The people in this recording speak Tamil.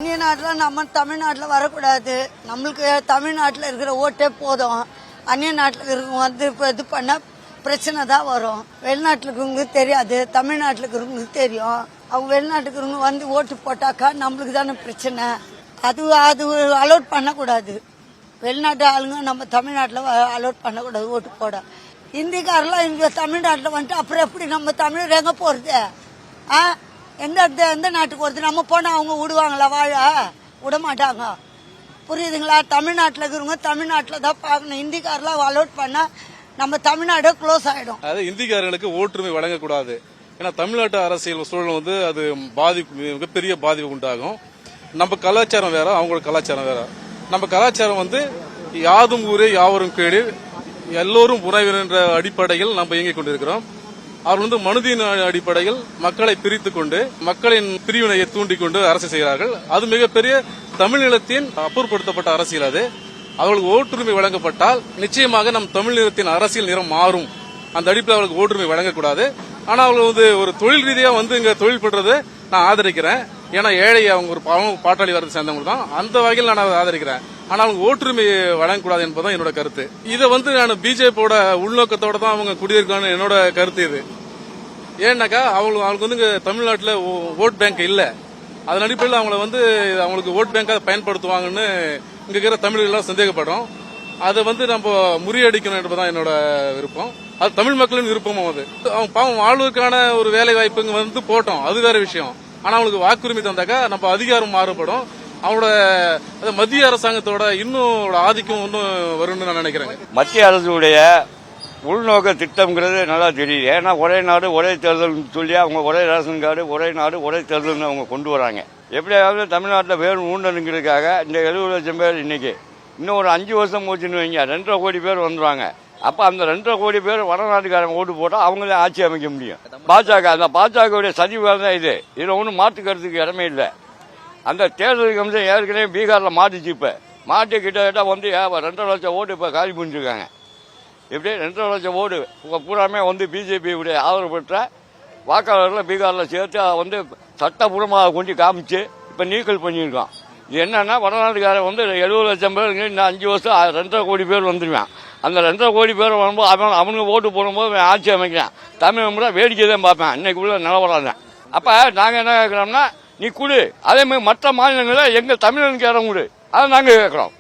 இந்திய நாட்டில் நம்ம தமிழ்நாட்டில் வரக்கூடாது. நம்மளுக்கு தமிழ்நாட்டில் இருக்கிற ஓட்டே போதும். அந்நிய நாட்டில் இருக்கவங்க வந்து இப்போ இது பண்ணால் பிரச்சனை தான் வரும். வெளிநாட்டில் இருக்கிறவங்களுக்கு தெரியாது, தமிழ்நாட்டில் இருக்கிறவங்களுக்கு தெரியும். அவங்க வெளிநாட்டுக்கு இருக்கிறவங்க வந்து ஓட்டு போட்டாக்கா நம்மளுக்கு தானே பிரச்சனை. அது அலோட் பண்ணக்கூடாது. வெளிநாட்டு ஆளுங்க நம்ம தமிழ்நாட்டில் அலோட் பண்ணக்கூடாது ஓட்டு போட. இந்திக்காரெல்லாம் இங்கே தமிழ்நாட்டில் வந்துட்டு அப்புறம் எப்படி நம்ம தமிழர் எங்கே போகிறது? எந்த நாட்டுக்கு வருது? நம்ம போனால் அவங்க விடுவாங்களா? வாழ விட மாட்டாங்க. புரியுதுங்களா? தமிழ்நாட்டில் இருக்கிறவங்க தமிழ்நாட்டில் தான் பார்க்கணும். இந்திக்காரெல்லாம் அலோட் பண்ணால் நம்ம தமிழ்நாடு க்ளோஸ் ஆகிடும். அதாவது இந்திக்காரர்களுக்கு ஓட்டுரிமை வழங்கக்கூடாது. ஏன்னா தமிழ்நாட்டு அரசியல் சூழல் வந்து அது மிகப்பெரிய பாதிப்பு உண்டாகும். நம்ம கலாச்சாரம் வேற, அவங்களோட கலாச்சாரம் வேற. நம்ம கலாச்சாரம் வந்து யாதும் ஊரே யாவரும் கேடு, எல்லோரும் உறவினர் என்ற அடிப்படையில் நம்ம இயங்கிக் கொண்டிருக்கிறோம். அவர் வந்து மனுதின் அடிப்படையில் மக்களை பிரித்துக் கொண்டு மக்களின் பிரிவினையை தூண்டிக் கொண்டு அரசு செய்கிறார்கள். அது மிகப்பெரிய தமிழ்நிலத்தின் அப்புறப்படுத்தப்பட்ட அரசியல். அது அவர்களுக்கு ஓட்டுரிமை வழங்கப்பட்டால் நிச்சயமாக நம் தமிழ்நிலத்தின் அரசியல் நிறம் மாறும். அந்த அடிப்படையில் அவர்களுக்கு ஓட்டுரிமை வழங்கக்கூடாது. ஆனா அவர்கள் வந்து ஒரு தொழில் ரீதியா வந்து இங்க தொழில் பண்றது நான் ஆதரிக்கிறேன். ஏன்னா ஏழை அவங்க ஒரு பாட்டாளி வரது சேர்ந்தவங்க தான். அந்த வகையில் நான் ஆதரிக்கிறேன். ஆனால் அவங்க ஓட்டுரிமை வழங்கக்கூடாது என்பதுதான் என்னோட கருத்து. இதை வந்து நான் பிஜேபியோட உள்நோக்கத்தோட தான் அவங்க குடியிருக்கான்னு என்னோட கருத்து இது. ஏன்னாக்கா அவங்களுக்கு வந்து இங்க தமிழ்நாட்டில் ஓட் பேங்க் இல்ல. அதன் அடிப்படையில் அவங்கள வந்து அவங்களுக்கு ஓட் பேங்காக பயன்படுத்துவாங்கன்னு இங்க இருக்கிற தமிழர்கள் சந்தேகப்படும். அதை வந்து நம்ம முறியடிக்கணும் என்பதுதான் என்னோட விருப்பம். அது தமிழ் மக்களின் விருப்பமும். அது அவங்க பாவம் வாழ்வதற்கான ஒரு வேலை வாய்ப்பு இங்க வந்து போட்டோம், அது வேற விஷயம். ஆனா அவங்களுக்கு வாக்குரிமை தந்தாக்கா நம்ம அதிகாரம் மாறுபடும். அவங்களோட மத்திய அரசாங்கத்தோட இன்னும் ஆதிக்கம் இன்னும் வரும்னு நான் நினைக்கிறேன். மத்திய அரசுடைய உள்நோக்க திட்டம்ங்கிறது நல்லா தெரியுது. ஏன்னா ஒரே நாடு ஒரே தேர்தல் சொல்லி அவங்க ஒரே ரேஷன் கார்டு, ஒரே நாடு ஒரே தேர்தல்னு அவங்க கொண்டு வராங்க. எப்படியாவது தமிழ்நாட்டில் வேறு ஊண்டனுங்கிறதுக்காக இந்த 70 லட்சம் பேர் இன்னைக்கு இன்னும் ஒரு 5 வருஷம் போச்சுன்னு வைங்க, 2.5 கோடி பேர் வந்துடுவாங்க. அப்ப அந்த 2.5 கோடி பேர் வடநாட்டுக்காரங்க ஓட்டு போட்டா அவங்களே ஆட்சி அமைக்க முடியும். பாஜக அந்த பாஜகவுடைய சதி வேலை தான் இது. இதுல ஒன்றும் மாற்றுக்கிறதுக்கு இடமே இல்லை. அந்த தேர்தல் கமிஷன் ஏற்கனவே பீகார்ல மாட்டுச்சு. இப்ப மாட்டு கிட்ட வந்து 2.5 லட்சம் ஓட்டு இப்ப காலி பண்ணிருக்காங்க. எப்படி 2.5 லட்சம் ஓட்டு பூராமே வந்து பிஜேபியுடைய ஆதரவு பெற்ற வாக்காளர்களை பீகார்ல சேர்த்து வந்து சட்டப்பூர்வமாக கொண்டு காமிச்சு இப்ப நீக்கல் பண்ணியிருக்கான். இது என்னன்னா வடநாட்டுக்காரன் வந்து 70 லட்சம் பேர் இன்னும் 5 வருஷம் 2.5 கோடி பேர் வந்துருவான். அந்த 2.5 கோடி பேர் வரும்போது அவனுக்கு ஓட்டு போடும்போது ஆட்சி அமைக்கிறான். தமிழ் வேடிக்கை தான் பார்ப்பேன். இன்னைக்கு உள்ள நிலவரம் தான். அப்ப நாங்க என்ன கேட்கிறோம்னா, நீ கொடு, அதே மாதிரி மற்ற மாநிலங்களில் எங்க தமிழனுக்கு இடம் கொடு, அதை நாங்க கேட்கிறோம்.